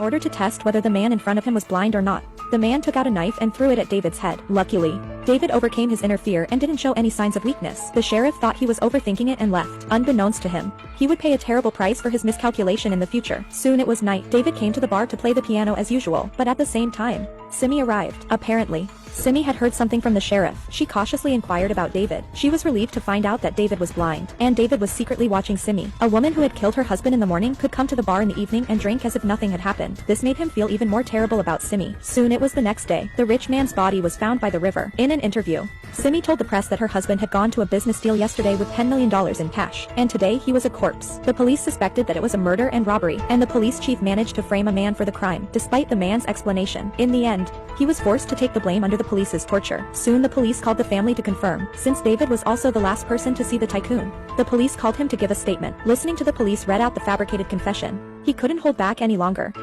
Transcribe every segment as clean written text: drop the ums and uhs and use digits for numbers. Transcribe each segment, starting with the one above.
order to test whether the man in front of him was blind or not. The man took out a knife and threw it at David's head. Luckily, David overcame his inner fear and didn't show any signs of weakness. The sheriff thought he was overthinking it and left. Unbeknownst to him, he would pay a terrible price for his miscalculation in the future. Soon it was night. David came to the bar to play the piano as usual, but at the same time, Simi arrived. Apparently, Simi had heard something from the sheriff. She cautiously inquired about David. She was relieved to find out that David was blind, and David was secretly watching Simi. A woman who had killed her husband in the morning could come to the bar in the evening and drink as if nothing had happened. This made him feel even more terrible about Simi. Soon it was the next day. The rich man's body was found by the river. In an interview, Simi told the press that her husband had gone to a business deal yesterday with $10 million in cash, and today he was a corpse. The police suspected that it was a murder and robbery, and the police chief managed to frame a man for the crime, despite the man's explanation. In the end, he was forced to take the blame under the police's torture. Soon the police called the family to confirm, since David was also the last person to see the tycoon. The police called him to give a statement. Listening to the police read out the fabricated confession, he couldn't hold back any longer.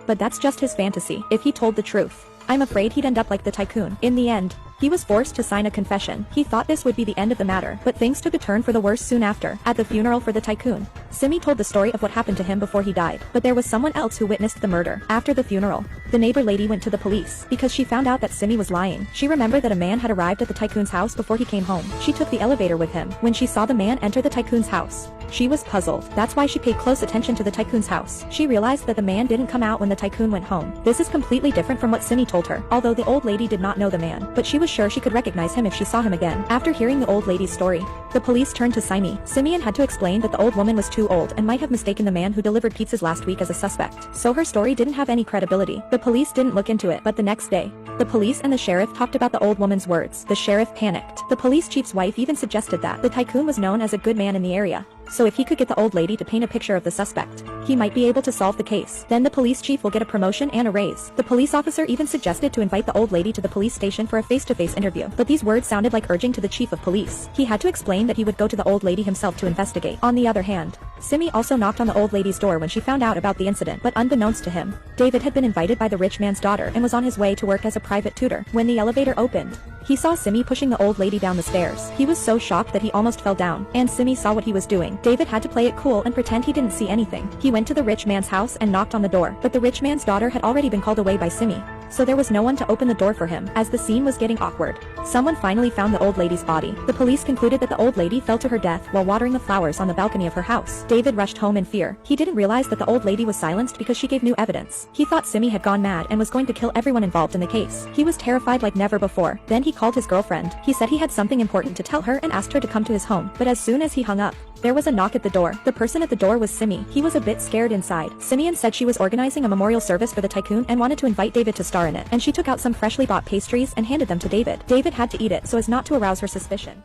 But that's just his fantasy. If he told the truth, I'm afraid he'd end up like the tycoon. In the end, he was forced to sign a confession. He thought this would be the end of the matter, but things took a turn for the worse soon after. At the funeral for the tycoon, Simi told the story of what happened to him before he died, but there was someone else who witnessed the murder. After the funeral, the neighbor lady went to the police because she found out that Simi was lying. She remembered that a man had arrived at the tycoon's house before he came home. She took the elevator with him. When she saw the man enter the tycoon's house, she was puzzled. That's why she paid close attention to the tycoon's house. She realized that the man didn't come out when the tycoon went home. This is completely different from what Simi told her, although the old lady did not know the man, but she was sure she could recognize him if she saw him again. After hearing the old lady's story, the police turned to Simi. Simeon had to explain that the old woman was too old and might have mistaken the man who delivered pizzas last week as a suspect, so her story didn't have any credibility. The police didn't look into it, but the next day, the police and the sheriff talked about the old woman's words. The sheriff panicked. The police chief's wife even suggested that the tycoon was known as a good man in the area, so if he could get the old lady to paint a picture of the suspect, he might be able to solve the case. Then the police chief will get a promotion and a raise. The police officer even suggested to invite the old lady to the police station for a face-to-face interview, but these words sounded like urging to the chief of police. He had to explain that he would go to the old lady himself to investigate. On the other hand, Simi also knocked on the old lady's door when she found out about the incident, but unbeknownst to him, David had been invited by the rich man's daughter and was on his way to work as a private tutor. When the elevator opened, he saw Simi pushing the old lady down the stairs. He was so shocked that he almost fell down, and Simi saw what he was doing. David had to play it cool and pretend he didn't see anything. He went to the rich man's house and knocked on the door, but the rich man's daughter had already been called away by Simi, so there was no one to open the door for him. As the scene was getting awkward, someone finally found the old lady's body. The police concluded that the old lady fell to her death while watering the flowers on the balcony of her house. David rushed home in fear. He didn't realize that the old lady was silenced because she gave new evidence. He thought Simi had gone mad and was going to kill everyone involved in the case. He was terrified like never before. Then he called his girlfriend. He said he had something important to tell her and asked her to come to his home, but as soon as he hung up, there was a knock at the door. The person at the door was Simi. He was a bit scared inside. Simeon said she was organizing a memorial service for the tycoon and wanted to invite David to star in it, and she took out some freshly bought pastries and handed them to David. David had to eat it so as not to arouse her suspicion.